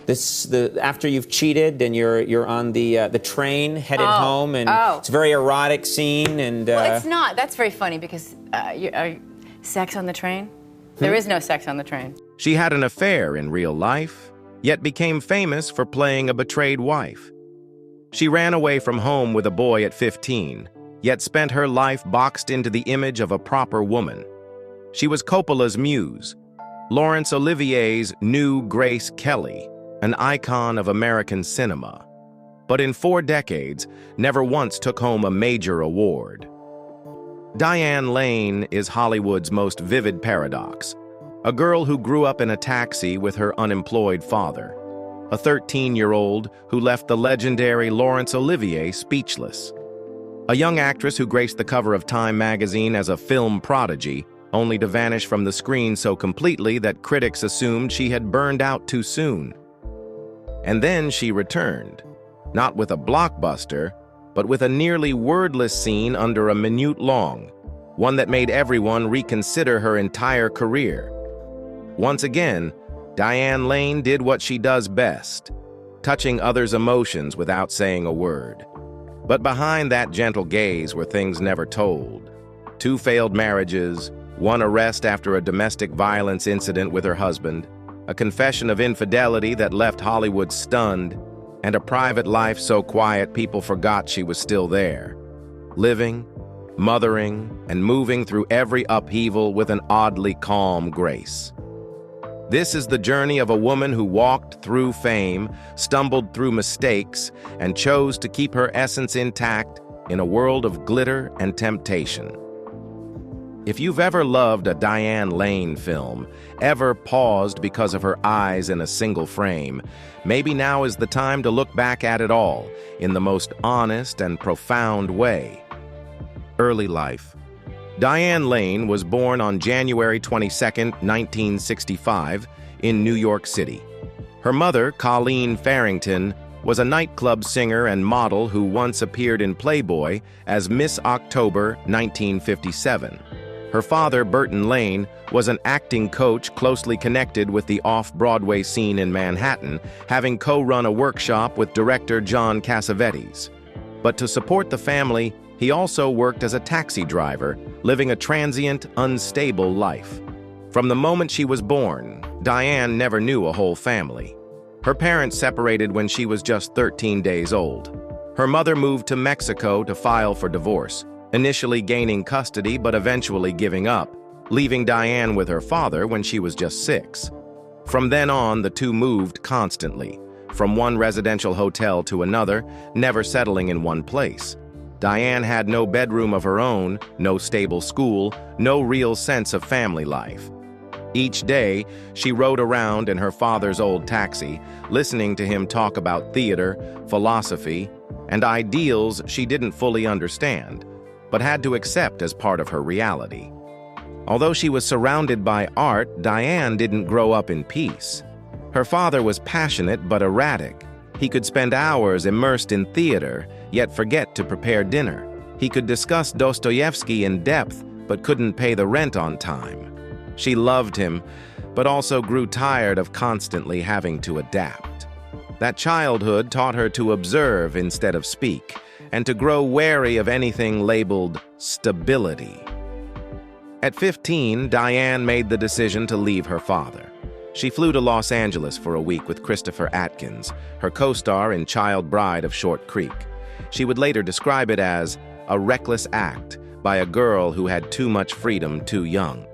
After you've cheated and you're on the train headed home, and it's a very erotic scene. And well, it's not. That's very funny because sex on the train? There is no sex on the train. She had an affair in real life, yet became famous for playing a betrayed wife. She ran away from home with a boy at 15, yet spent her life boxed into the image of a proper woman. She was Coppola's muse, Laurence Olivier's new Grace Kelly, an icon of American cinema. But in 4 decades, never once took home a major award. Diane Lane is Hollywood's most vivid paradox, a girl who grew up in a taxi with her unemployed father, a 13-year-old who left the legendary Laurence Olivier speechless, a young actress who graced the cover of Time magazine as a film prodigy, only to vanish from the screen so completely that critics assumed she had burned out too soon. And then she returned, not with a blockbuster, but with a nearly wordless scene under a minute long, one that made everyone reconsider her entire career. Once again, Diane Lane did what she does best, touching others' emotions without saying a word. But behind that gentle gaze were things never told. 2 failed marriages, 1 arrest after a domestic violence incident with her husband, a confession of infidelity that left Hollywood stunned, and a private life so quiet people forgot she was still there, living, mothering, and moving through every upheaval with an oddly calm grace. This is the journey of a woman who walked through fame, stumbled through mistakes, and chose to keep her essence intact in a world of glitter and temptation. If you've ever loved a Diane Lane film, ever paused because of her eyes in a single frame, maybe now is the time to look back at it all in the most honest and profound way. Early life. Diane Lane was born on January 22, 1965, in New York City. Her mother, Colleen Farrington, was a nightclub singer and model who once appeared in Playboy as Miss October 1957. Her father, Burton Lane, was an acting coach closely connected with the off-Broadway scene in Manhattan, having co-run a workshop with director John Cassavetes. But to support the family, he also worked as a taxi driver, living a transient, unstable life. From the moment she was born, Diane never knew a whole family. Her parents separated when she was just 13 days old. Her mother moved to Mexico to file for divorce, initially gaining custody but eventually giving up, leaving Diane with her father when she was just 6. From then on, the two moved constantly, from one residential hotel to another, never settling in one place. Diane had no bedroom of her own, no stable school, no real sense of family life. Each day, she rode around in her father's old taxi, listening to him talk about theater, philosophy, and ideals she didn't fully understand, but had to accept as part of her reality. Although she was surrounded by art, Diane didn't grow up in peace. Her father was passionate but erratic. He could spend hours immersed in theater, yet forget to prepare dinner. He could discuss Dostoevsky in depth, but couldn't pay the rent on time. She loved him, but also grew tired of constantly having to adapt. That childhood taught her to observe instead of speak, and to grow wary of anything labeled stability. At 15, Diane made the decision to leave her father. She flew to Los Angeles for a week with Christopher Atkins, her co-star in Child Bride of Short Creek. She would later describe it as a reckless act by a girl who had too much freedom too young.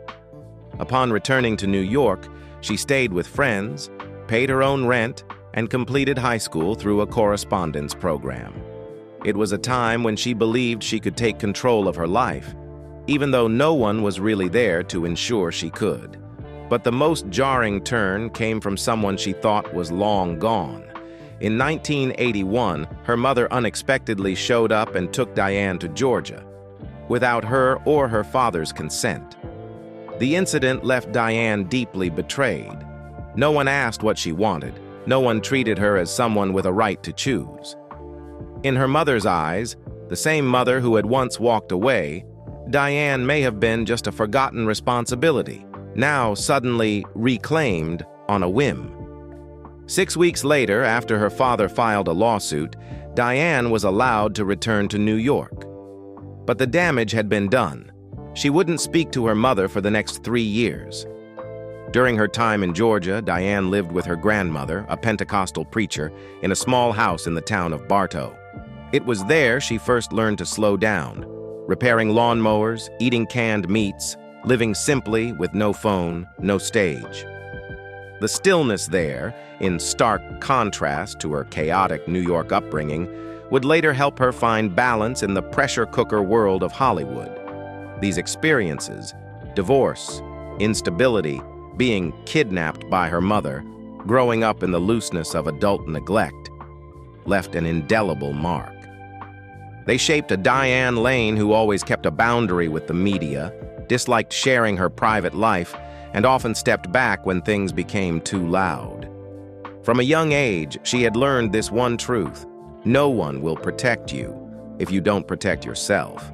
Upon returning to New York, she stayed with friends, paid her own rent, and completed high school through a correspondence program. It was a time when she believed she could take control of her life, even though no one was really there to ensure she could. But the most jarring turn came from someone she thought was long gone. In 1981, her mother unexpectedly showed up and took Diane to Georgia, without her or her father's consent. The incident left Diane deeply betrayed. No one asked what she wanted. No one treated her as someone with a right to choose. In her mother's eyes, the same mother who had once walked away, Diane may have been just a forgotten responsibility, now suddenly reclaimed on a whim. 6 weeks later, after her father filed a lawsuit, Diane was allowed to return to New York. But the damage had been done. She wouldn't speak to her mother for the next 3 years. During her time in Georgia, Diane lived with her grandmother, a Pentecostal preacher, in a small house in the town of Bartow. It was there she first learned to slow down, repairing lawnmowers, eating canned meats, living simply with no phone, no stage. The stillness there, in stark contrast to her chaotic New York upbringing, would later help her find balance in the pressure cooker world of Hollywood. These experiences, divorce, instability, being kidnapped by her mother, growing up in the looseness of adult neglect, left an indelible mark. They shaped a Diane Lane who always kept a boundary with the media, disliked sharing her private life, and often stepped back when things became too loud. From a young age, she had learned this one truth: no one will protect you if you don't protect yourself.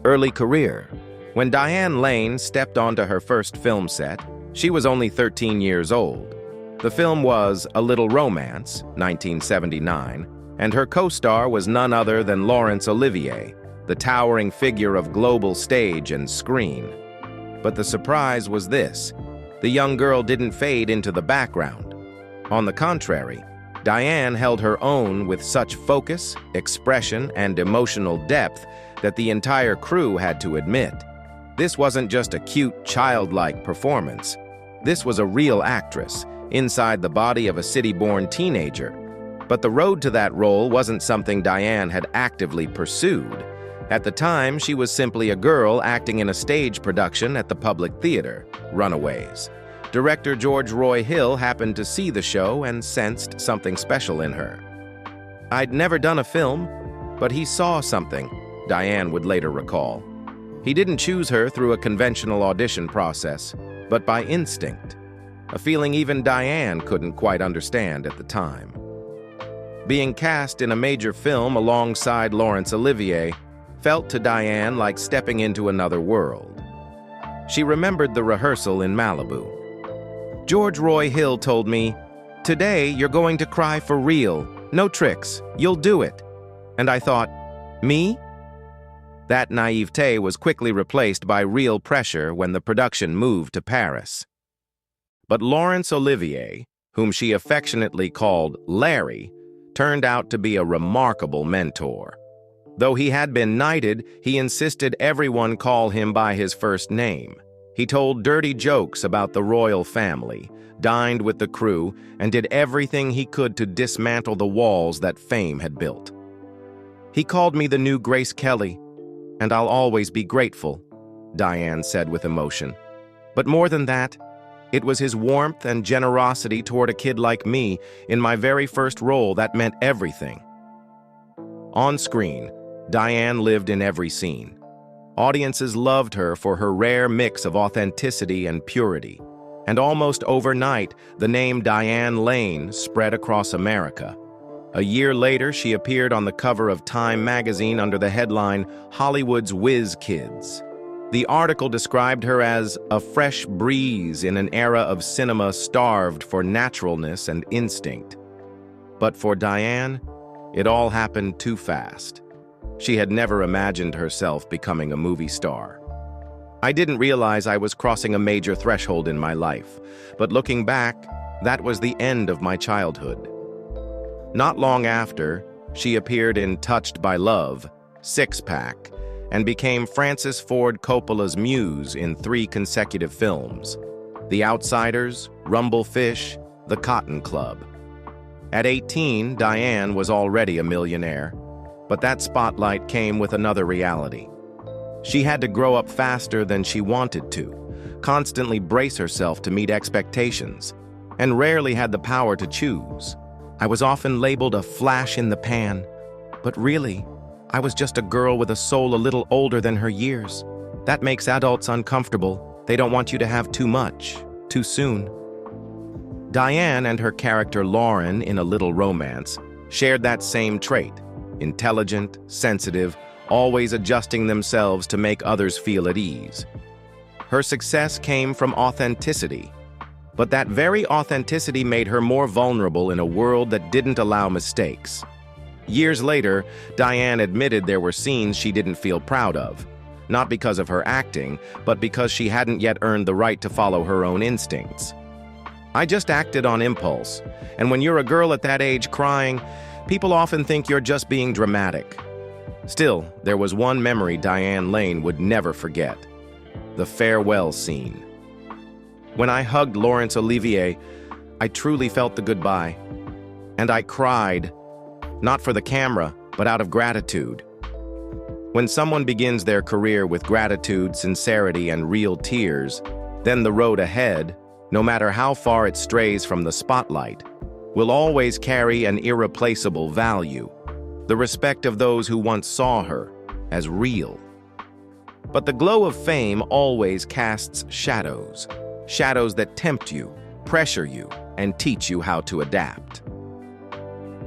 Early career. When Diane Lane stepped onto her first film set, she was only 13 years old. The film was A Little Romance, 1979, and her co-star was none other than Laurence Olivier, the towering figure of global stage and screen. But the surprise was this: the young girl didn't fade into the background. On the contrary, Diane held her own with such focus, expression, and emotional depth that the entire crew had to admit, this wasn't just a cute, childlike performance. This was a real actress, inside the body of a city-born teenager. But the road to that role wasn't something Diane had actively pursued. At the time, she was simply a girl acting in a stage production at the Public Theater, Runaways. Director George Roy Hill happened to see the show and sensed something special in her. I'd never done a film, but he saw something, Diane would later recall. He didn't choose her through a conventional audition process, but by instinct, a feeling even Diane couldn't quite understand at the time. Being cast in a major film alongside Laurence Olivier felt to Diane like stepping into another world. She remembered the rehearsal in Malibu. George Roy Hill told me, "Today you're going to cry for real, no tricks, you'll do it." And I thought, me? That naivete was quickly replaced by real pressure when the production moved to Paris. But Laurence Olivier, whom she affectionately called Larry, turned out to be a remarkable mentor. Though he had been knighted, he insisted everyone call him by his first name. He told dirty jokes about the royal family, dined with the crew, and did everything he could to dismantle the walls that fame had built. "He called me the new Grace Kelly, and I'll always be grateful," Diane said with emotion. But more than that, it was his warmth and generosity toward a kid like me in my very first role that meant everything. On screen, Diane lived in every scene. Audiences loved her for her rare mix of authenticity and purity, and almost overnight, the name Diane Lane spread across America. A year later, she appeared on the cover of Time magazine under the headline, "Hollywood's Whiz Kids." The article described her as a fresh breeze in an era of cinema starved for naturalness and instinct. But for Diane, it all happened too fast. She had never imagined herself becoming a movie star. "I didn't realize I was crossing a major threshold in my life, but looking back, that was the end of my childhood." Not long after, she appeared in Touched by Love, Six Pack, and became Francis Ford Coppola's muse in 3 consecutive films: The Outsiders, Rumblefish, The Cotton Club. At 18, Diane was already a millionaire, but that spotlight came with another reality. She had to grow up faster than she wanted to, constantly brace herself to meet expectations, and rarely had the power to choose. I was often labeled a flash in the pan, but really, I was just a girl with a soul a little older than her years. That makes adults uncomfortable. They don't want you to have too much, too soon. Diane and her character Lauren in A Little Romance shared that same trait: intelligent, sensitive, always adjusting themselves to make others feel at ease. Her success came from authenticity. But that very authenticity made her more vulnerable in a world that didn't allow mistakes. Years later, Diane admitted there were scenes she didn't feel proud of, not because of her acting, but because she hadn't yet earned the right to follow her own instincts. "I just acted on impulse, and when you're a girl at that age crying, people often think you're just being dramatic." Still, there was one memory Diane Lane would never forget: the farewell scene. "When I hugged Laurence Olivier, I truly felt the goodbye. And I cried, not for the camera, but out of gratitude." When someone begins their career with gratitude, sincerity, and real tears, then the road ahead, no matter how far it strays from the spotlight, will always carry an irreplaceable value: the respect of those who once saw her as real. But the glow of fame always casts shadows, shadows that tempt you, pressure you, and teach you how to adapt.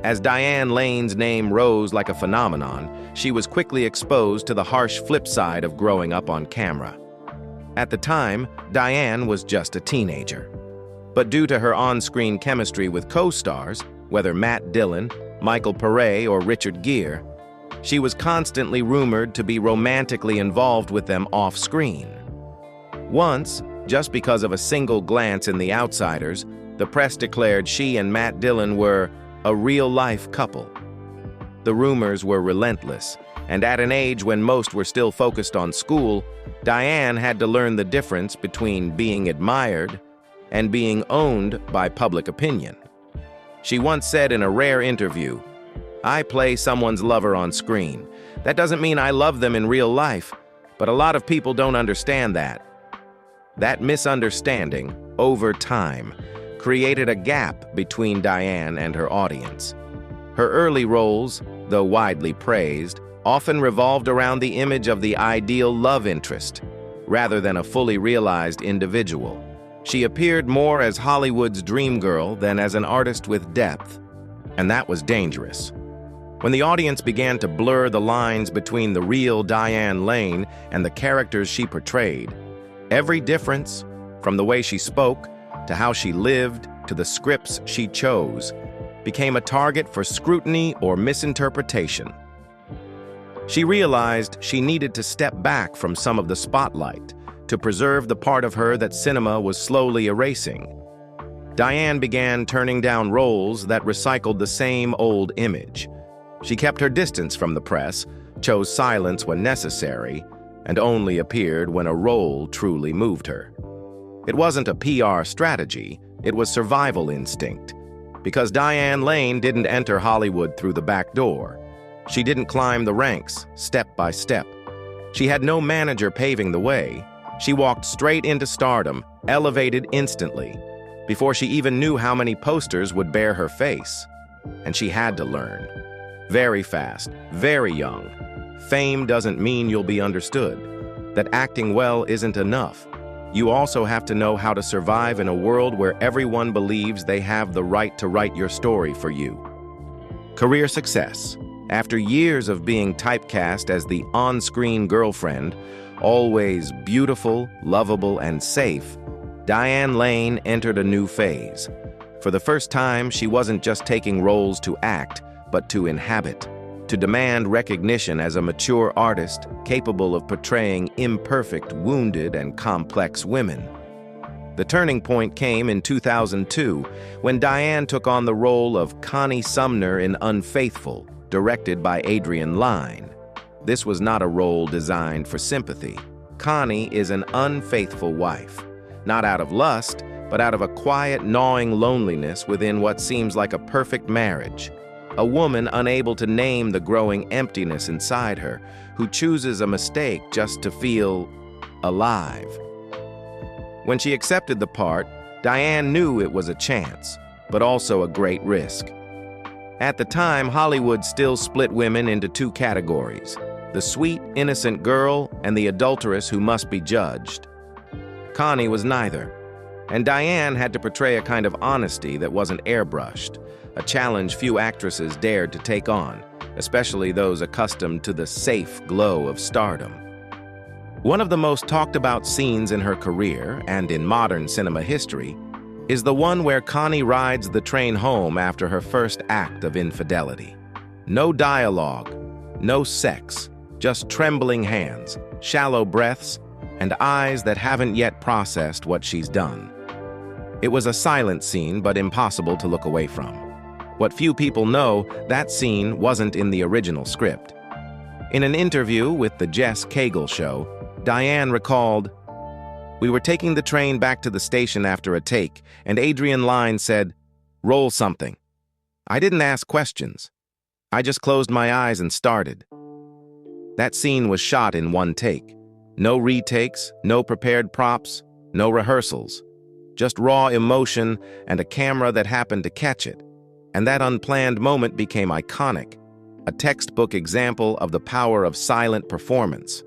As Diane Lane's name rose like a phenomenon, she was quickly exposed to the harsh flip side of growing up on camera. At the time, Diane was just a teenager. But due to her on-screen chemistry with co-stars, whether Matt Dillon, Michael Pare, or Richard Gere, she was constantly rumored to be romantically involved with them off-screen. Once, just because of a single glance in The Outsiders, the press declared she and Matt Dillon were a real-life couple. The rumors were relentless, and at an age when most were still focused on school, Diane had to learn the difference between being admired and being owned by public opinion. She once said in a rare interview, "I play someone's lover on screen. That doesn't mean I love them in real life, but a lot of people don't understand that." That misunderstanding, over time, created a gap between Diane and her audience. Her early roles, though widely praised, often revolved around the image of the ideal love interest, rather than a fully realized individual. She appeared more as Hollywood's dream girl than as an artist with depth, and that was dangerous. When the audience began to blur the lines between the real Diane Lane and the characters she portrayed, every difference, from the way she spoke, to how she lived, to the scripts she chose, became a target for scrutiny or misinterpretation. She realized she needed to step back from some of the spotlight to preserve the part of her that cinema was slowly erasing. Diane began turning down roles that recycled the same old image. She kept her distance from the press, chose silence when necessary, and only appeared when a role truly moved her. It wasn't a PR strategy, it was survival instinct. Because Diane Lane didn't enter Hollywood through the back door. She didn't climb the ranks, step by step. She had no manager paving the way. She walked straight into stardom, elevated instantly, before she even knew how many posters would bear her face. And she had to learn. Very fast, very young. Fame doesn't mean you'll be understood. That acting well isn't enough. You also have to know how to survive in a world where everyone believes they have the right to write your story for you. Career success. After years of being typecast as the on-screen girlfriend, always beautiful, lovable, and safe, Diane Lane entered a new phase. For the first time, she wasn't just taking roles to act, but to inhabit, to demand recognition as a mature artist capable of portraying imperfect, wounded, and complex women. The turning point came in 2002, when Diane took on the role of Connie Sumner in Unfaithful, directed by Adrian Lyne. This was not a role designed for sympathy. Connie is an unfaithful wife, not out of lust, but out of a quiet, gnawing loneliness within what seems like a perfect marriage. A woman unable to name the growing emptiness inside her, who chooses a mistake just to feel alive. When she accepted the part, Diane knew it was a chance, but also a great risk. At the time, Hollywood still split women into two categories: the sweet, innocent girl and the adulteress who must be judged. Connie was neither, and Diane had to portray a kind of honesty that wasn't airbrushed, a challenge few actresses dared to take on, especially those accustomed to the safe glow of stardom. One of the most talked about scenes in her career, and in modern cinema history, is the one where Connie rides the train home after her first act of infidelity. No dialogue, no sex, just trembling hands, shallow breaths, and eyes that haven't yet processed what she's done. It was a silent scene, but impossible to look away from. What few people know, that scene wasn't in the original script. In an interview with the Jess Cagle Show, Diane recalled, "We were taking the train back to the station after a take, and Adrian Lyne said, 'Roll something.' I didn't ask questions. I just closed my eyes and started." That scene was shot in one take. No retakes, no prepared props, no rehearsals. Just raw emotion and a camera that happened to catch it. And that unplanned moment became iconic, a textbook example of the power of silent performance.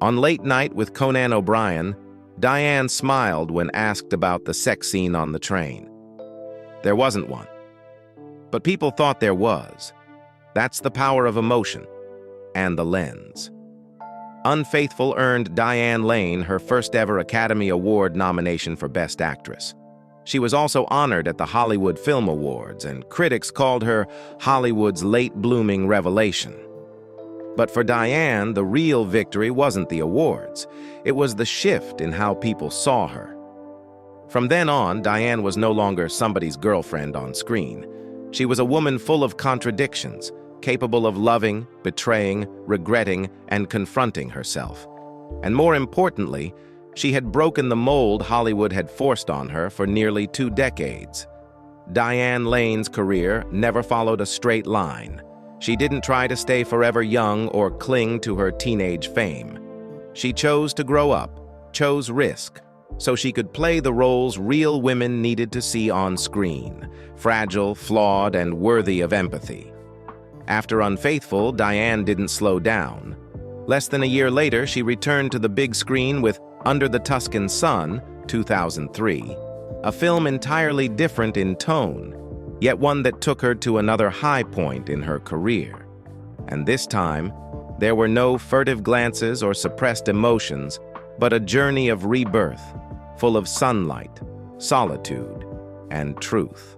On Late Night with Conan O'Brien, Diane smiled when asked about the sex scene on the train. There wasn't one. But people thought there was. That's the power of emotion and the lens. Unfaithful earned Diane Lane her first ever Academy Award nomination for Best Actress. She was also honored at the Hollywood Film Awards, and critics called her Hollywood's late-blooming revelation. But for Diane, the real victory wasn't the awards. It was the shift in how people saw her. From then on, Diane was no longer somebody's girlfriend on screen. She was a woman full of contradictions, capable of loving, betraying, regretting, and confronting herself. And more importantly, she had broken the mold Hollywood had forced on her for nearly 2 decades. Diane Lane's career never followed a straight line. She didn't try to stay forever young or cling to her teenage fame. She chose to grow up, chose risk, so she could play the roles real women needed to see on screen, fragile, flawed, and worthy of empathy. After Unfaithful, Diane didn't slow down. Less than a year later, she returned to the big screen with Under the Tuscan Sun, 2003, a film entirely different in tone, yet one that took her to another high point in her career. And this time, there were no furtive glances or suppressed emotions, but a journey of rebirth, full of sunlight, solitude, and truth.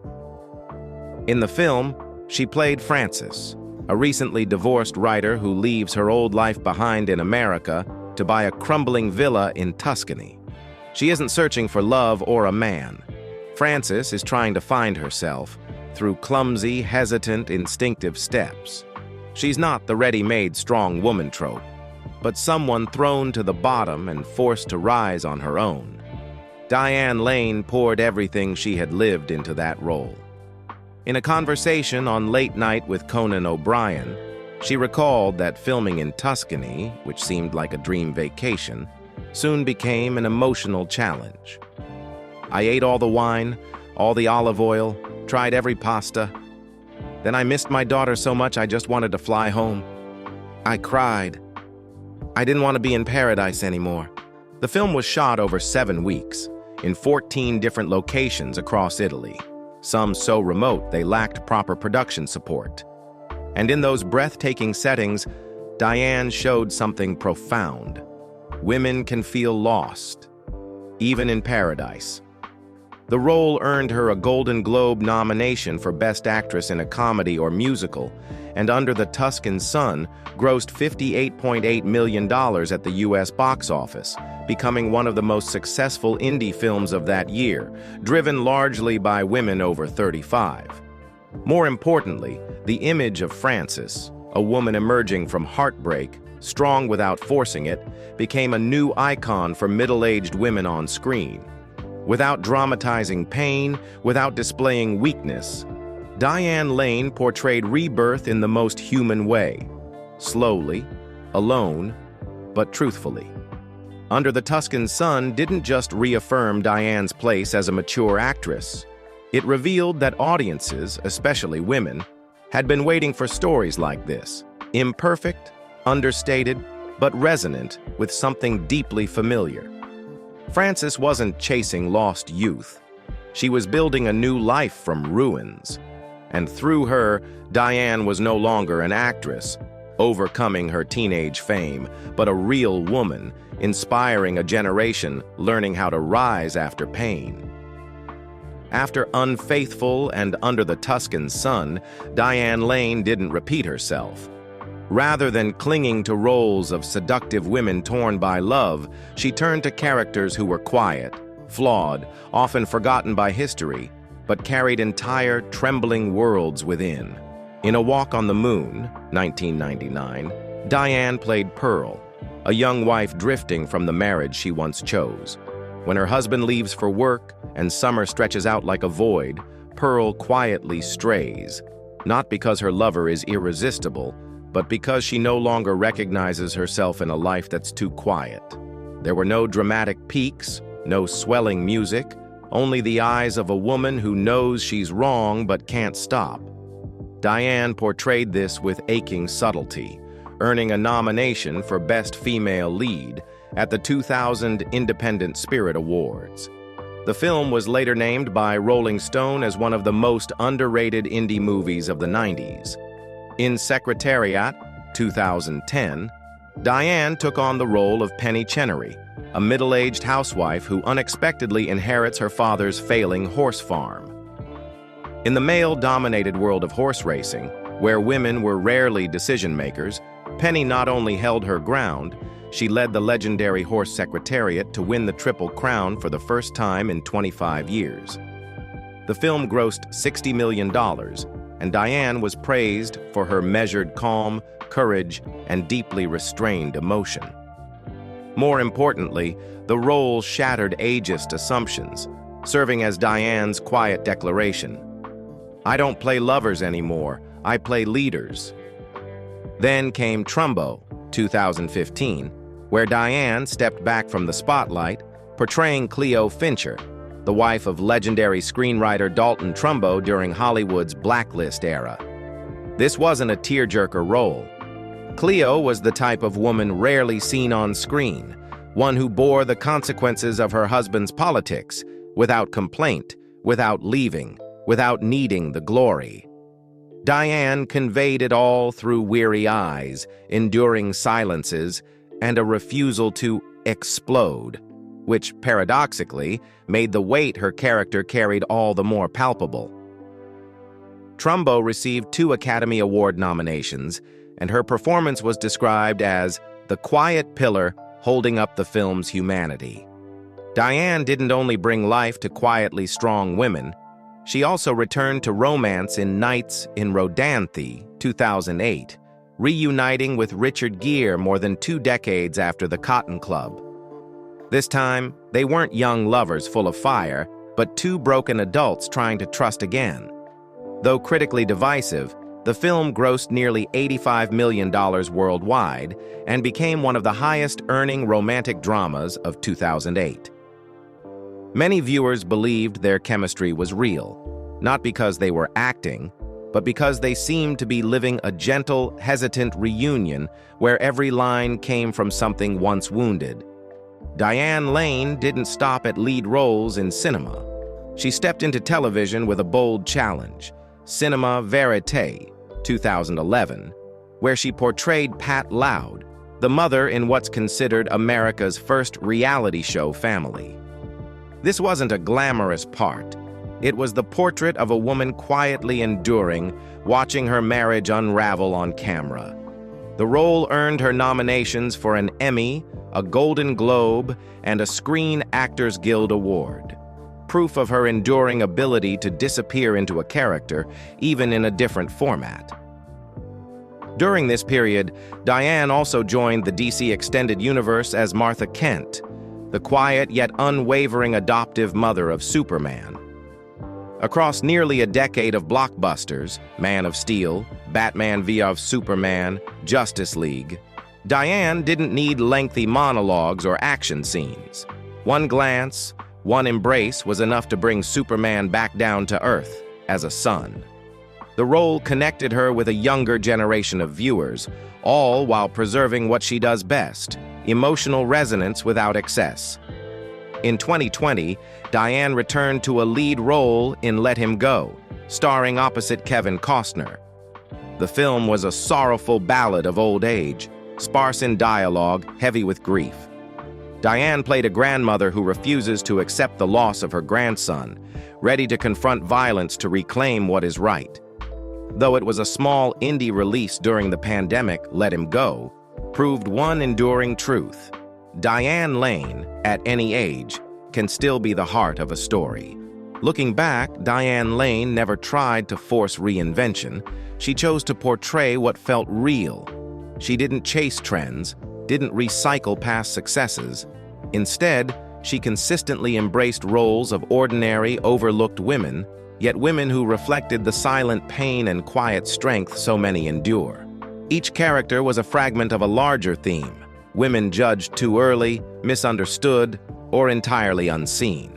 In the film, she played Frances, a recently divorced writer who leaves her old life behind in America to buy a crumbling villa in Tuscany. She isn't searching for love or a man. Frances is trying to find herself through clumsy, hesitant, instinctive steps. She's not the ready-made strong woman trope, but someone thrown to the bottom and forced to rise on her own. Diane Lane poured everything she had lived into that role. In a conversation on Late Night with Conan O'Brien, she recalled that filming in Tuscany, which seemed like a dream vacation, soon became an emotional challenge. "I ate all the wine, all the olive oil, tried every pasta. Then I missed my daughter so much I just wanted to fly home. I cried. I didn't want to be in paradise anymore." The film was shot over 7 weeks, in 14 different locations across Italy, some so remote they lacked proper production support. And in those breathtaking settings, Diane showed something profound. Women can feel lost, even in paradise. The role earned her a Golden Globe nomination for Best Actress in a Comedy or Musical, and Under the Tuscan Sun grossed $58.8 million at the U.S. box office, becoming one of the most successful indie films of that year, driven largely by women over 35. More importantly, the image of Frances, a woman emerging from heartbreak, strong without forcing it, became a new icon for middle-aged women on screen. Without dramatizing pain, without displaying weakness, Diane Lane portrayed rebirth in the most human way. Slowly, alone, but truthfully. Under the Tuscan Sun didn't just reaffirm Diane's place as a mature actress. It revealed that audiences, especially women, had been waiting for stories like this, imperfect, understated, but resonant with something deeply familiar. Frances wasn't chasing lost youth. She was building a new life from ruins. And through her, Diane was no longer an actress, overcoming her teenage fame, but a real woman, inspiring a generation learning how to rise after pain. After Unfaithful and Under the Tuscan Sun, Diane Lane didn't repeat herself. Rather than clinging to roles of seductive women torn by love, she turned to characters who were quiet, flawed, often forgotten by history, but carried entire, trembling worlds within. In A Walk on the Moon, 1999, Diane played Pearl, a young wife drifting from the marriage she once chose. When her husband leaves for work and summer stretches out like a void, Pearl quietly strays, not because her lover is irresistible, but because she no longer recognizes herself in a life that's too quiet. There were no dramatic peaks, no swelling music, only the eyes of a woman who knows she's wrong but can't stop. Diane portrayed this with aching subtlety, earning a nomination for Best Female Lead at the 2000 Independent Spirit Awards. The film was later named by Rolling Stone as one of the most underrated indie movies of the 90s. In Secretariat, 2010, Diane took on the role of Penny Chenery, a middle-aged housewife who unexpectedly inherits her father's failing horse farm. In the male-dominated world of horse racing, where women were rarely decision-makers, Penny not only held her ground, she led the legendary horse Secretariat to win the Triple Crown for the first time in 25 years. The film grossed $60 million, and Diane was praised for her measured calm, courage, and deeply restrained emotion. More importantly, the role shattered ageist assumptions, serving as Diane's quiet declaration. "I don't play lovers anymore, I play leaders." Then came Trumbo, 2015, where Diane stepped back from the spotlight, portraying Cleo Fincher, the wife of legendary screenwriter Dalton Trumbo during Hollywood's Blacklist era. This wasn't a tearjerker role. Cleo was the type of woman rarely seen on screen, one who bore the consequences of her husband's politics, without complaint, without leaving, without needing the glory. Diane conveyed it all through weary eyes, enduring silences, and a refusal to explode, which paradoxically made the weight her character carried all the more palpable. Trumbo received 2 Academy Award nominations, and her performance was described as the quiet pillar holding up the film's humanity. Diane didn't only bring life to quietly strong women, she also returned to romance in Nights in Rodanthe, 2008, reuniting with Richard Gere more than 2 decades after the Cotton Club. This time, they weren't young lovers full of fire, but 2 broken adults trying to trust again. Though critically divisive, the film grossed nearly $85 million worldwide and became one of the highest-earning romantic dramas of 2008. Many viewers believed their chemistry was real, not because they were acting, but because they seemed to be living a gentle, hesitant reunion where every line came from something once wounded. Diane Lane didn't stop at lead roles in cinema. She stepped into television with a bold challenge, Cinema Verite, 2011, where she portrayed Pat Loud, the mother in what's considered America's first reality show family. This wasn't a glamorous part. It was the portrait of a woman quietly enduring, watching her marriage unravel on camera. The role earned her nominations for an Emmy, a Golden Globe, and a Screen Actors Guild Award. Proof of her enduring ability to disappear into a character, even in a different format. During this period, Diane also joined the DC Extended Universe as Martha Kent, the quiet yet unwavering adoptive mother of Superman. Across nearly a decade of blockbusters, Man of Steel, Batman v Superman, Justice League, Diane didn't need lengthy monologues or action scenes. One glance, one embrace was enough to bring Superman back down to Earth as a son. The role connected her with a younger generation of viewers, all while preserving what she does best, emotional resonance without excess. In 2020, Diane returned to a lead role in Let Him Go, starring opposite Kevin Costner. The film was a sorrowful ballad of old age, sparse in dialogue, heavy with grief. Diane played a grandmother who refuses to accept the loss of her grandson, ready to confront violence to reclaim what is right. Though it was a small indie release during the pandemic, Let Him Go proved one enduring truth. Diane Lane, at any age, can still be the heart of a story. Looking back, Diane Lane never tried to force reinvention. She chose to portray what felt real. She didn't chase trends, didn't recycle past successes. Instead, she consistently embraced roles of ordinary, overlooked women, yet women who reflected the silent pain and quiet strength so many endure. Each character was a fragment of a larger theme: women judged too early, misunderstood, or entirely unseen.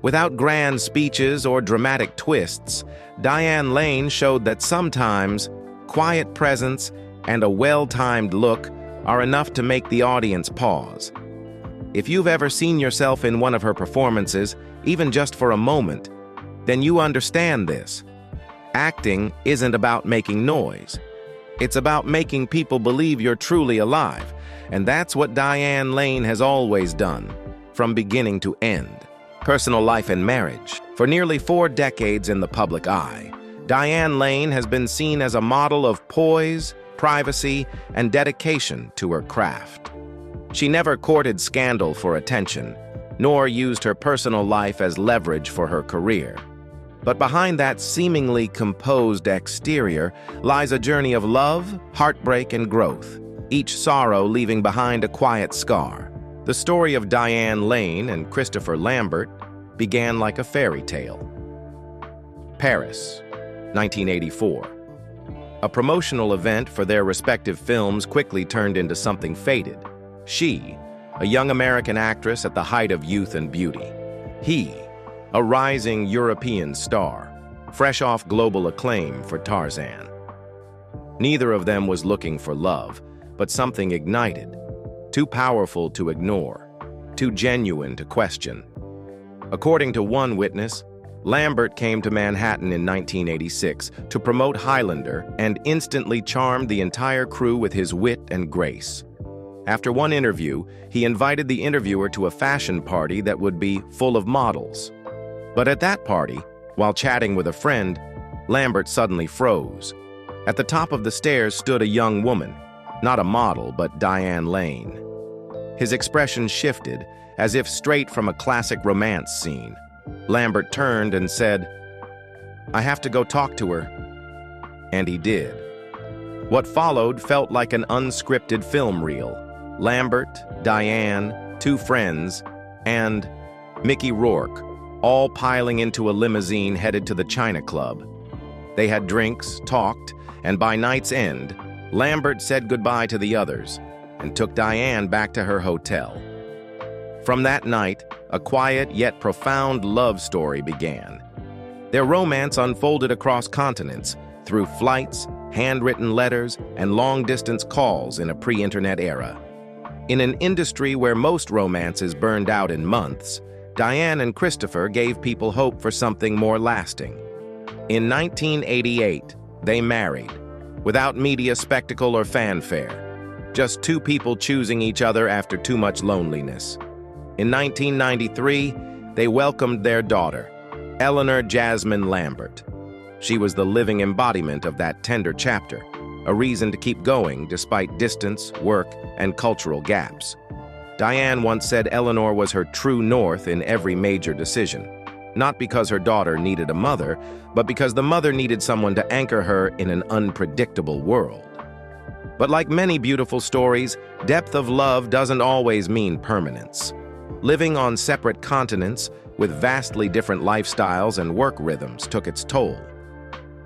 Without grand speeches or dramatic twists, Diane Lane showed that sometimes quiet presence and a well-timed look are enough to make the audience pause. If you've ever seen yourself in one of her performances, even just for a moment, then you understand this. Acting isn't about making noise. It's about making people believe you're truly alive, and that's what Diane Lane has always done, from beginning to end. Personal life and marriage. For nearly 4 decades in the public eye, Diane Lane has been seen as a model of poise, privacy, and dedication to her craft. She never courted scandal for attention, nor used her personal life as leverage for her career. But behind that seemingly composed exterior lies a journey of love, heartbreak, and growth, each sorrow leaving behind a quiet scar. The story of Diane Lane and Christopher Lambert began like a fairy tale. Paris, 1984. A promotional event for their respective films quickly turned into something faded. She, a young American actress at the height of youth and beauty. He, a rising European star, fresh off global acclaim for Tarzan. Neither of them was looking for love, but something ignited. Too powerful to ignore, too genuine to question. According to one witness, Lambert came to Manhattan in 1986 to promote Highlander and instantly charmed the entire crew with his wit and grace. After one interview, he invited the interviewer to a fashion party that would be full of models. But at that party, while chatting with a friend, Lambert suddenly froze. At the top of the stairs stood a young woman, not a model, but Diane Lane. His expression shifted, as if straight from a classic romance scene. Lambert turned and said, "I have to go talk to her." And he did. What followed felt like an unscripted film reel. Lambert, Diane, 2 friends, and Mickey Rourke, all piling into a limousine headed to the China Club. They had drinks, talked, and by night's end, Lambert said goodbye to the others and took Diane back to her hotel. From that night, a quiet yet profound love story began. Their romance unfolded across continents, through flights, handwritten letters, and long-distance calls in a pre-internet era. In an industry where most romances burned out in months, Diane and Christopher gave people hope for something more lasting. In 1988, they married, without media spectacle or fanfare. Just 2 people choosing each other after too much loneliness. In 1993, they welcomed their daughter, Eleanor Jasmine Lambert. She was the living embodiment of that tender chapter, a reason to keep going despite distance, work, and cultural gaps. Diane once said Eleanor was her true north in every major decision, not because her daughter needed a mother, but because the mother needed someone to anchor her in an unpredictable world. But like many beautiful stories, depth of love doesn't always mean permanence. Living on separate continents with vastly different lifestyles and work rhythms took its toll.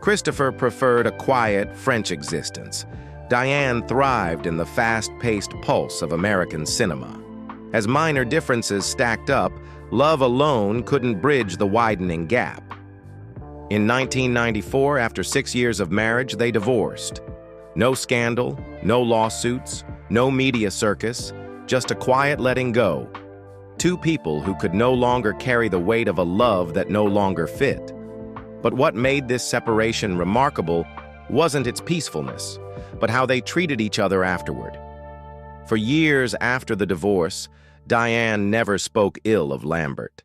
Christopher preferred a quiet French existence. Diane thrived in the fast-paced pulse of American cinema. As minor differences stacked up, love alone couldn't bridge the widening gap. In 1994, after 6 years of marriage, they divorced. No scandal, no lawsuits, no media circus, just a quiet letting go. 2 people who could no longer carry the weight of a love that no longer fit. But what made this separation remarkable wasn't its peacefulness, but how they treated each other afterward. For years after the divorce, Diane never spoke ill of Lambert.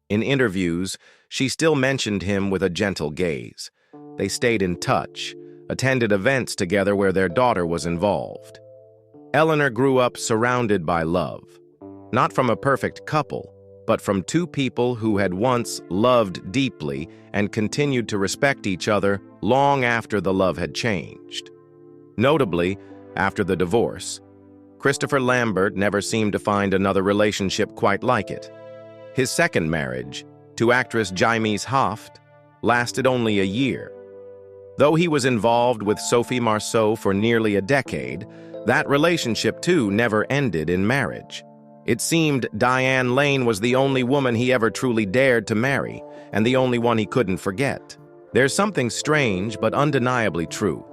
In interviews, she still mentioned him with a gentle gaze. They stayed in touch, attended events together where their daughter was involved. Eleanor grew up surrounded by love, not from a perfect couple, but from two people who had once loved deeply and continued to respect each other long after the love had changed. Notably, after the divorce, Christopher Lambert never seemed to find another relationship quite like it. His second marriage, to actress Jaimes Haft, lasted only a year. Though he was involved with Sophie Marceau for nearly a decade, that relationship too never ended in marriage. It seemed Diane Lane was the only woman he ever truly dared to marry, and the only one he couldn't forget. There's something strange but undeniably true.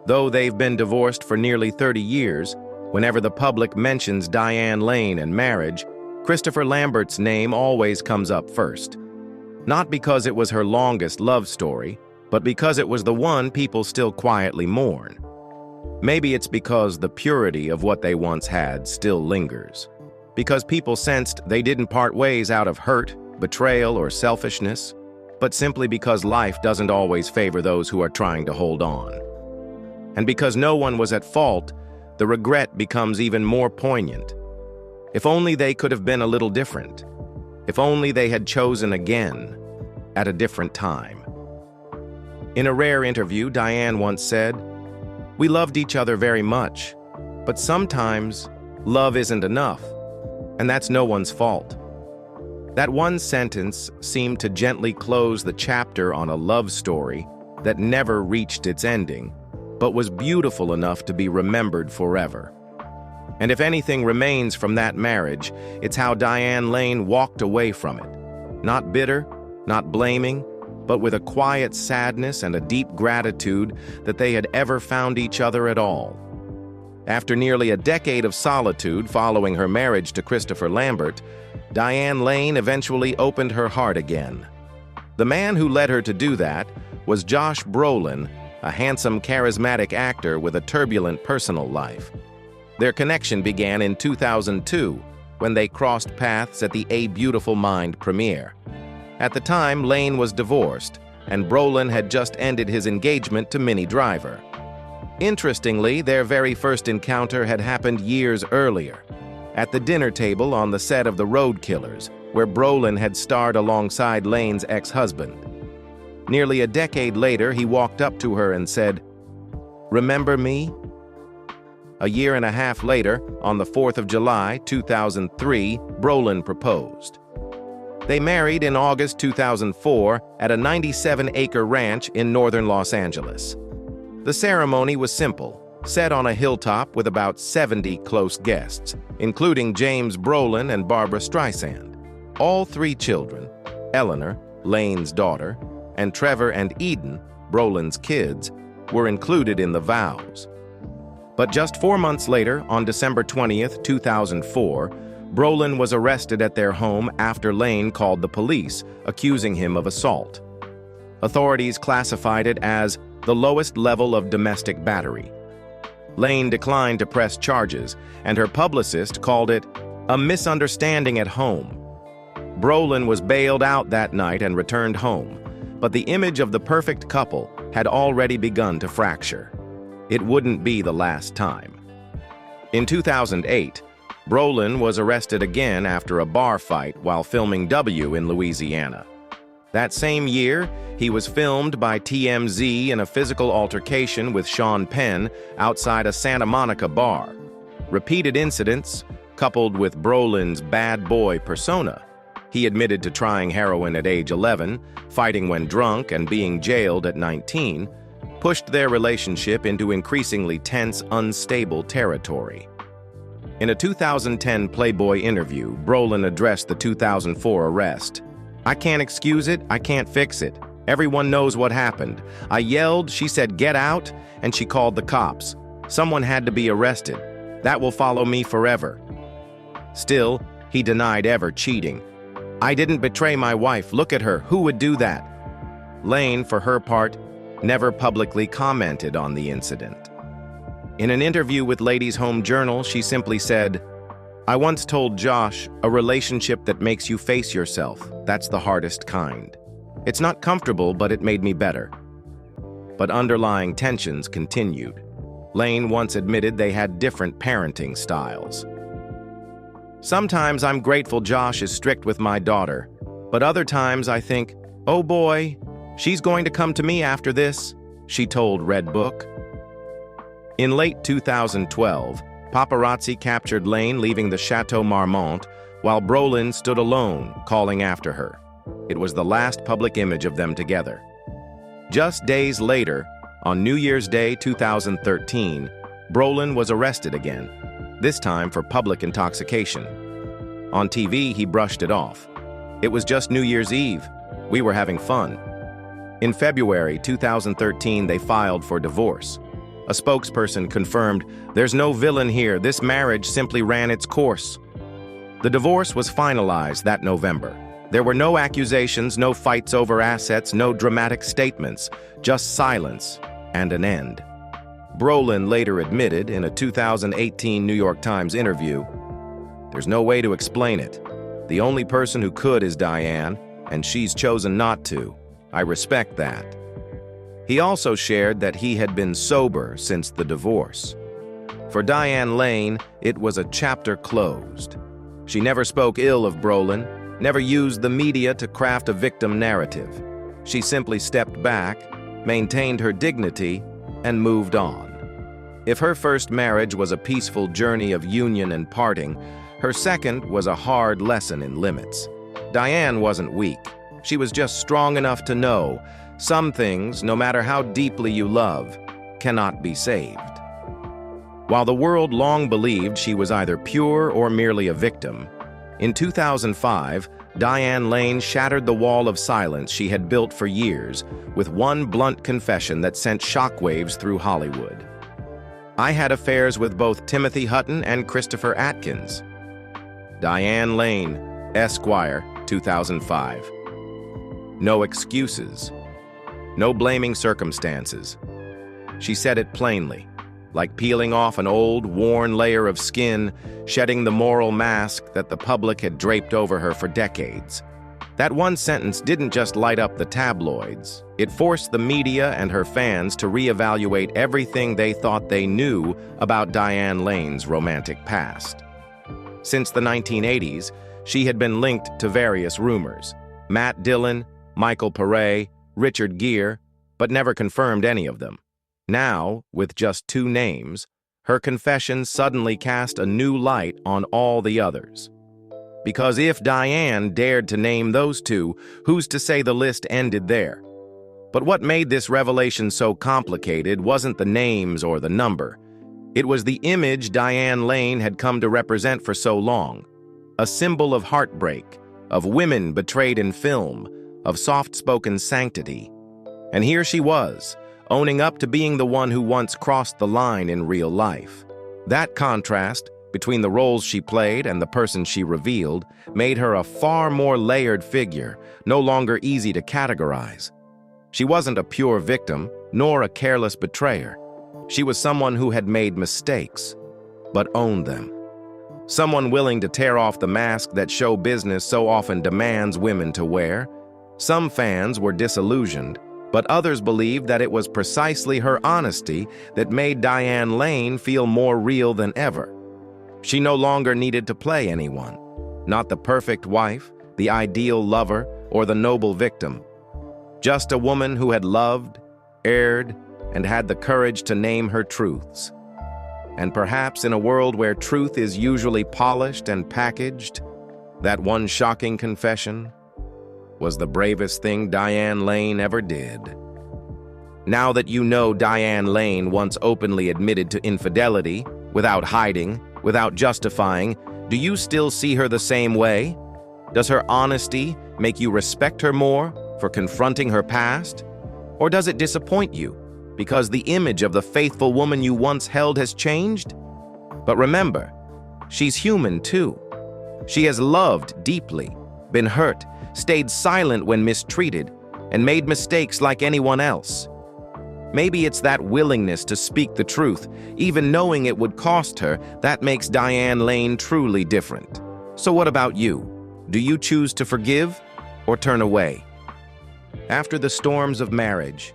Though they've been divorced for nearly 30 years, whenever the public mentions Diane Lane and marriage, Christopher Lambert's name always comes up first. Not because it was her longest love story, but because it was the one people still quietly mourn. Maybe it's because the purity of what they once had still lingers. Because people sensed they didn't part ways out of hurt, betrayal, or selfishness, but simply because life doesn't always favor those who are trying to hold on. And because no one was at fault, the regret becomes even more poignant. If only they could have been a little different. If only they had chosen again, at a different time. In a rare interview, Diane once said, "We loved each other very much, but sometimes love isn't enough, and that's no one's fault." That one sentence seemed to gently close the chapter on a love story that never reached its ending, but was beautiful enough to be remembered forever. And if anything remains from that marriage, it's how Diane Lane walked away from it. Not bitter, not blaming, but with a quiet sadness and a deep gratitude that they had ever found each other at all. After nearly a decade of solitude following her marriage to Christopher Lambert, Diane Lane eventually opened her heart again. The man who led her to do that was Josh Brolin, a handsome, charismatic actor with a turbulent personal life. Their connection began in 2002, when they crossed paths at the A Beautiful Mind premiere. At the time, Lane was divorced, and Brolin had just ended his engagement to Minnie Driver. Interestingly, their very first encounter had happened years earlier, at the dinner table on the set of The Road Killers, where Brolin had starred alongside Lane's ex-husband. Nearly a decade later, he walked up to her and said, "Remember me?" A year and a half later, on the 4th of July, 2003, Brolin proposed. They married in August 2004 at a 97-acre ranch in northern Los Angeles. The ceremony was simple, set on a hilltop with about 70 close guests, including James Brolin and Barbra Streisand. All three children, Eleanor, Lane's daughter, and Trevor and Eden, Brolin's kids, were included in the vows. But just 4 months later, on December 20th, 2004, Brolin was arrested at their home after Lane called the police, accusing him of assault. Authorities classified it as the lowest level of domestic battery. Lane declined to press charges, and her publicist called it a misunderstanding at home. Brolin was bailed out that night and returned home, but the image of the perfect couple had already begun to fracture. It wouldn't be the last time. In 2008, Brolin was arrested again after a bar fight while filming W in Louisiana. That same year, he was filmed by TMZ in a physical altercation with Sean Penn outside a Santa Monica bar. Repeated incidents, coupled with Brolin's bad boy persona, he admitted to trying heroin at age 11, fighting when drunk, and being jailed at 19, pushed their relationship into increasingly tense, unstable territory. In a 2010 Playboy interview, Brolin addressed the 2004 arrest. "I can't excuse it, I can't fix it. Everyone knows what happened. I yelled, she said, 'Get out,' and she called the cops. Someone had to be arrested. That will follow me forever." Still, he denied ever cheating. "I didn't betray my wife. Look at her. Who would do that?" Lane, for her part, never publicly commented on the incident. In an interview with Ladies' Home Journal, she simply said, I once told Josh, a relationship that makes you face yourself, that's the hardest kind. It's not comfortable, but it made me better. But underlying tensions continued. Lane once admitted they had different parenting styles. Sometimes I'm grateful Josh is strict with my daughter, but other times I think, oh boy, she's going to come to me after this, she told Red Book. In late 2012, paparazzi captured Lane leaving the Chateau Marmont while Brolin stood alone, calling after her. It was the last public image of them together. Just days later, on New Year's Day 2013, Brolin was arrested again, this time for public intoxication. On TV, he brushed it off. It was just New Year's Eve. We were having fun. In February 2013, they filed for divorce. A spokesperson confirmed, "There's no villain here. This marriage simply ran its course." The divorce was finalized that November. There were no accusations, no fights over assets, no dramatic statements, just silence and an end. Brolin later admitted in a 2018 New York Times interview, "There's no way to explain it. The only person who could is Diane, and she's chosen not to. I respect that." He also shared that he had been sober since the divorce. For Diane Lane, it was a chapter closed. She never spoke ill of Brolin, never used the media to craft a victim narrative. She simply stepped back, maintained her dignity, and moved on. If her first marriage was a peaceful journey of union and parting, her second was a hard lesson in limits. Diane wasn't weak. She was just strong enough to know some things, no matter how deeply you love, cannot be saved. While the world long believed she was either pure or merely a victim, in 2005, Diane Lane shattered the wall of silence she had built for years with one blunt confession that sent shockwaves through Hollywood. "I had affairs with both Timothy Hutton and Christopher Atkins." Diane Lane, Esquire, 2005. No excuses. No blaming circumstances. She said it plainly, like peeling off an old, worn layer of skin, shedding the moral mask that the public had draped over her for decades. That one sentence didn't just light up the tabloids. It forced the media and her fans to reevaluate everything they thought they knew about Diane Lane's romantic past. Since the 1980s, she had been linked to various rumors. Matt Dillon, Michael Paré, Richard Gere, but never confirmed any of them. Now, with just two names, her confession suddenly cast a new light on all the others. Because if Diane dared to name those two, who's to say the list ended there? But what made this revelation so complicated wasn't the names or the number. It was the image Diane Lane had come to represent for so long. A symbol of heartbreak, of women betrayed in film, of soft-spoken sanctity. And here she was, owning up to being the one who once crossed the line in real life. That contrast between the roles she played and the person she revealed made her a far more layered figure, no longer easy to categorize. She wasn't a pure victim, nor a careless betrayer. She was someone who had made mistakes, but owned them. Someone willing to tear off the mask that show business so often demands women to wear. Some fans were disillusioned, but others believed that it was precisely her honesty that made Diane Lane feel more real than ever. She no longer needed to play anyone, not the perfect wife, the ideal lover, or the noble victim. Just a woman who had loved, erred, and had the courage to name her truths. And perhaps in a world where truth is usually polished and packaged, that one shocking confession was the bravest thing Diane Lane ever did. Now that you know Diane Lane once openly admitted to infidelity, without hiding, without justifying, do you still see her the same way? Does her honesty make you respect her more for confronting her past? Or does it disappoint you because the image of the faithful woman you once held has changed? But remember, she's human too. She has loved deeply, been hurt, stayed silent when mistreated, and made mistakes like anyone else. Maybe it's that willingness to speak the truth, even knowing it would cost her, that makes Diane Lane truly different. So what about you? Do you choose to forgive or turn away? After the storms of marriage,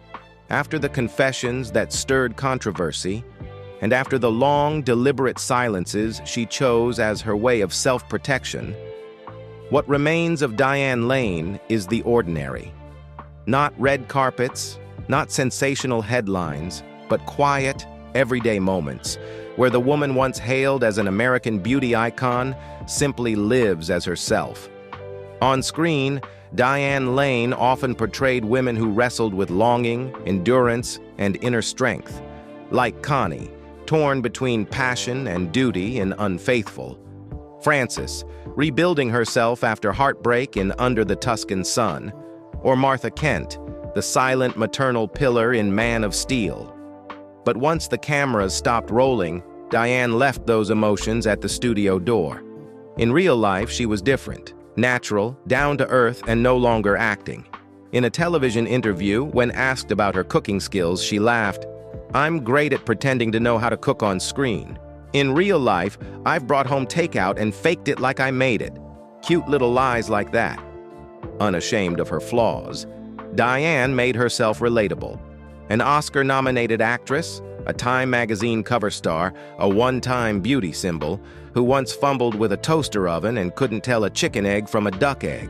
after the confessions that stirred controversy, and after the long, deliberate silences she chose as her way of self-protection, what remains of Diane Lane is the ordinary. Not red carpets, not sensational headlines, but quiet, everyday moments, where the woman once hailed as an American beauty icon simply lives as herself. On screen, Diane Lane often portrayed women who wrestled with longing, endurance, and inner strength, like Connie, torn between passion and duty in Unfaithful; Frances, rebuilding herself after heartbreak in Under the Tuscan Sun; or Martha Kent, the silent maternal pillar in Man of Steel. But once the cameras stopped rolling, Diane left those emotions at the studio door. In real life, she was different, natural, down to earth, and no longer acting. In a television interview, when asked about her cooking skills, she laughed, "I'm great at pretending to know how to cook on screen. In real life, I've brought home takeout and faked it like I made it." Cute little lies like that. Unashamed of her flaws, Diane made herself relatable. An Oscar-nominated actress, a Time magazine cover star, a one-time beauty symbol, who once fumbled with a toaster oven and couldn't tell a chicken egg from a duck egg.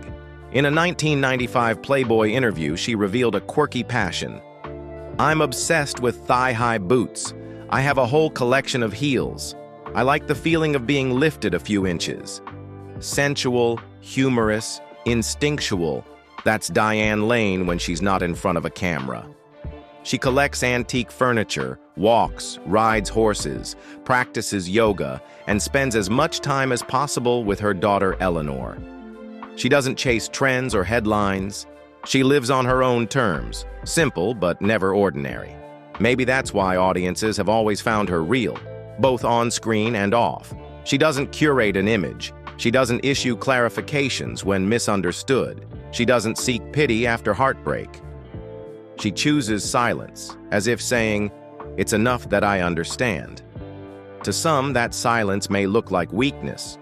In a 1995 Playboy interview, she revealed a quirky passion. "I'm obsessed with thigh-high boots. I have a whole collection of heels. I like the feeling of being lifted a few inches." Sensual, humorous, instinctual, that's Diane Lane when she's not in front of a camera. She collects antique furniture, walks, rides horses, practices yoga, and spends as much time as possible with her daughter Eleanor. She doesn't chase trends or headlines. She lives on her own terms, simple but never ordinary. Maybe that's why audiences have always found her real, both on screen and off. She doesn't curate an image. She doesn't issue clarifications when misunderstood. She doesn't seek pity after heartbreak. She chooses silence, as if saying, "It's enough that I understand." To some, that silence may look like weakness,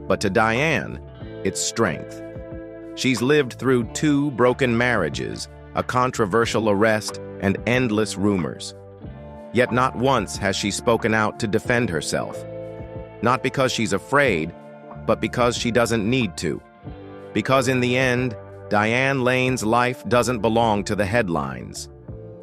but to Diane, it's strength. She's lived through 2 broken marriages, a controversial arrest, and endless rumors. Yet not once has she spoken out to defend herself. Not because she's afraid, but because she doesn't need to. Because in the end, Diane Lane's life doesn't belong to the headlines.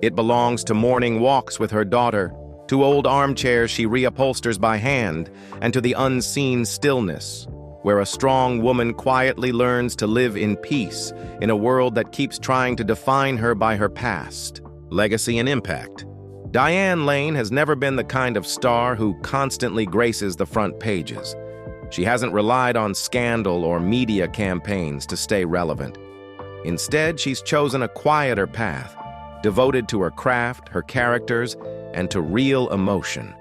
It belongs to morning walks with her daughter, to old armchairs she reupholsters by hand, and to the unseen stillness, where a strong woman quietly learns to live in peace in a world that keeps trying to define her by her past, legacy, and impact. Diane Lane has never been the kind of star who constantly graces the front pages. She hasn't relied on scandal or media campaigns to stay relevant. Instead, she's chosen a quieter path, devoted to her craft, her characters, and to real emotion.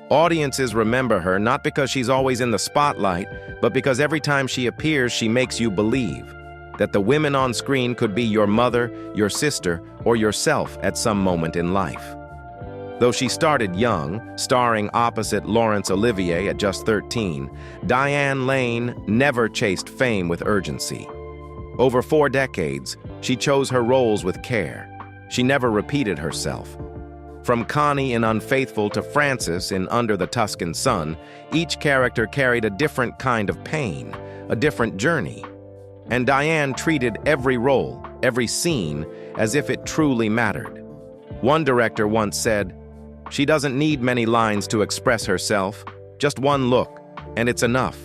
Audiences remember her not because she's always in the spotlight, but because every time she appears, she makes you believe that the women on screen could be your mother, your sister, or yourself at some moment in life. Though she started young, starring opposite Laurence Olivier at just 13, Diane Lane never chased fame with urgency. Over 4 decades, she chose her roles with care. She never repeated herself. From Connie in Unfaithful to Frances in Under the Tuscan Sun, each character carried a different kind of pain, a different journey. And Diane treated every role, every scene, as if it truly mattered. One director once said, "She doesn't need many lines to express herself, just one look, and it's enough."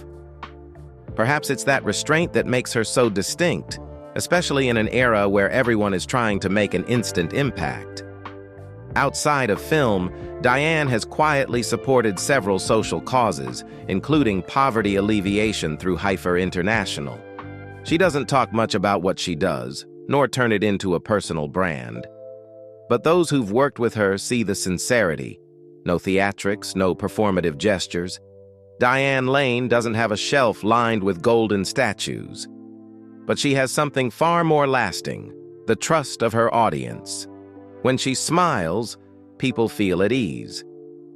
Perhaps it's that restraint that makes her so distinct, especially in an era where everyone is trying to make an instant impact. Outside of film, Diane has quietly supported several social causes, including poverty alleviation through Heifer International. She doesn't talk much about what she does, nor turn it into a personal brand. But those who've worked with her see the sincerity. No theatrics, no performative gestures. Diane Lane doesn't have a shelf lined with golden statues. But she has something far more lasting, the trust of her audience. When she smiles, people feel at ease.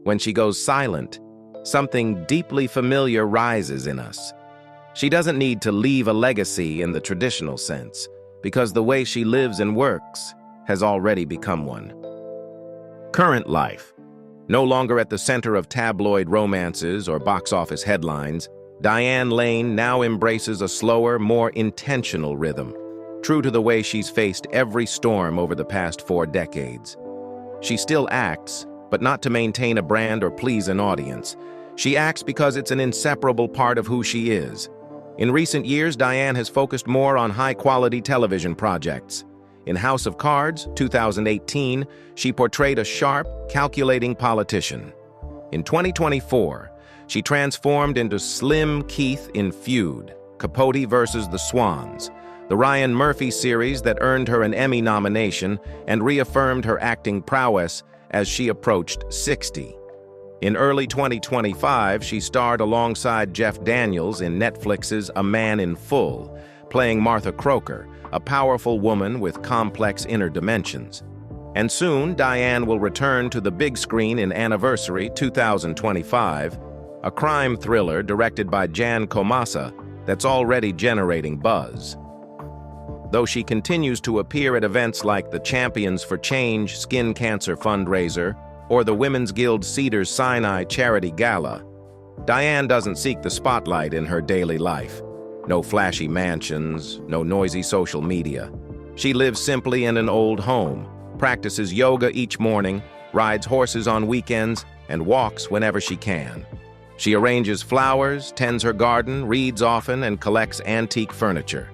When she goes silent, something deeply familiar rises in us. She doesn't need to leave a legacy in the traditional sense, because the way she lives and works has already become one. Current life. No longer at the center of tabloid romances or box office headlines, Diane Lane now embraces a slower, more intentional rhythm, true to the way she's faced every storm over the past 4 decades. She still acts, but not to maintain a brand or please an audience. She acts because it's an inseparable part of who she is. In recent years, Diane has focused more on high-quality television projects. In House of Cards, 2018, she portrayed a sharp, calculating politician. In 2024, she transformed into Slim Keith in Feud, Capote versus the Swans, the Ryan Murphy series that earned her an Emmy nomination and reaffirmed her acting prowess as she approached 60. In early 2025, she starred alongside Jeff Daniels in Netflix's A Man in Full, playing Martha Croker, a powerful woman with complex inner dimensions. And soon, Diane will return to the big screen in Anniversary 2025, a crime thriller directed by Jan Komasa that's already generating buzz. Though she continues to appear at events like the Champions for Change Skin Cancer Fundraiser or the Women's Guild Cedars-Sinai Charity Gala, Diane doesn't seek the spotlight in her daily life. No flashy mansions, no noisy social media. She lives simply in an old home, practices yoga each morning, rides horses on weekends, and walks whenever she can. She arranges flowers, tends her garden, reads often, and collects antique furniture.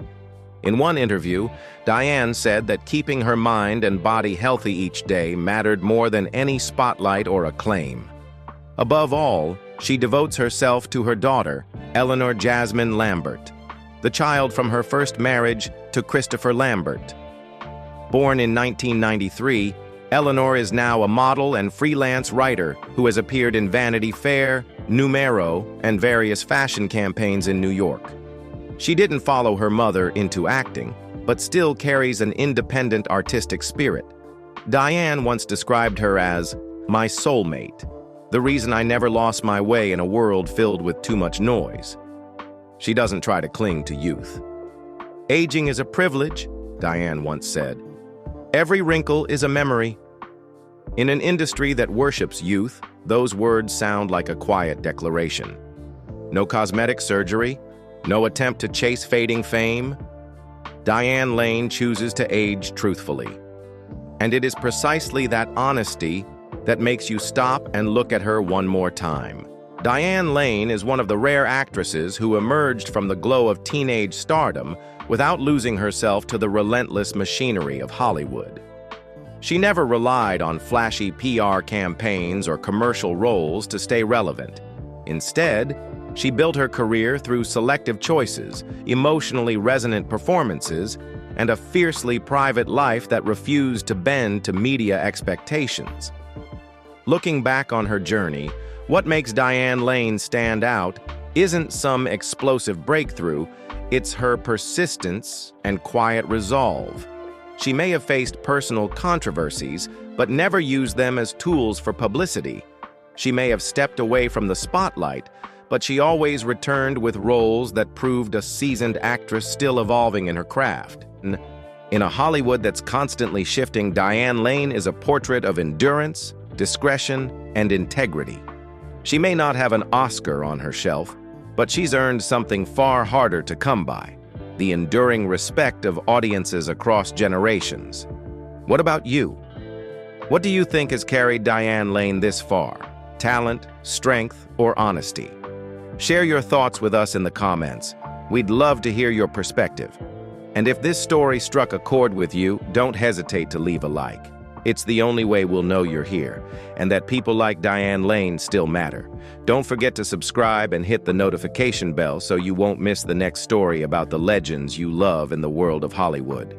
In one interview, Diane said that keeping her mind and body healthy each day mattered more than any spotlight or acclaim. Above all, she devotes herself to her daughter, Eleanor Jasmine Lambert, the child from her first marriage to Christopher Lambert. Born in 1993, Eleanor is now a model and freelance writer who has appeared in Vanity Fair, Numero, and various fashion campaigns in New York. She didn't follow her mother into acting, but still carries an independent artistic spirit. Diane once described her as my soulmate, the reason I never lost my way in a world filled with too much noise. She doesn't try to cling to youth. Aging is a privilege, Diane once said. Every wrinkle is a memory. In an industry that worships youth, those words sound like a quiet declaration. No cosmetic surgery, no attempt to chase fading fame. Diane Lane chooses to age truthfully. And it is precisely that honesty that makes you stop and look at her one more time. Diane Lane is one of the rare actresses who emerged from the glow of teenage stardom without losing herself to the relentless machinery of Hollywood. She never relied on flashy PR campaigns or commercial roles to stay relevant. Instead, she built her career through selective choices, emotionally resonant performances, and a fiercely private life that refused to bend to media expectations. Looking back on her journey, what makes Diane Lane stand out isn't some explosive breakthrough, it's her persistence and quiet resolve. She may have faced personal controversies, but never used them as tools for publicity. She may have stepped away from the spotlight, but she always returned with roles that proved a seasoned actress still evolving in her craft. In a Hollywood that's constantly shifting, Diane Lane is a portrait of endurance, discretion, and integrity. She may not have an Oscar on her shelf, but she's earned something far harder to come by: the enduring respect of audiences across generations. What about you? What do you think has carried Diane Lane this far? Talent, strength, or honesty? Share your thoughts with us in the comments. We'd love to hear your perspective. And if this story struck a chord with you, don't hesitate to leave a like. It's the only way we'll know you're here, and that people like Diane Lane still matter. Don't forget to subscribe and hit the notification bell so you won't miss the next story about the legends you love in the world of Hollywood.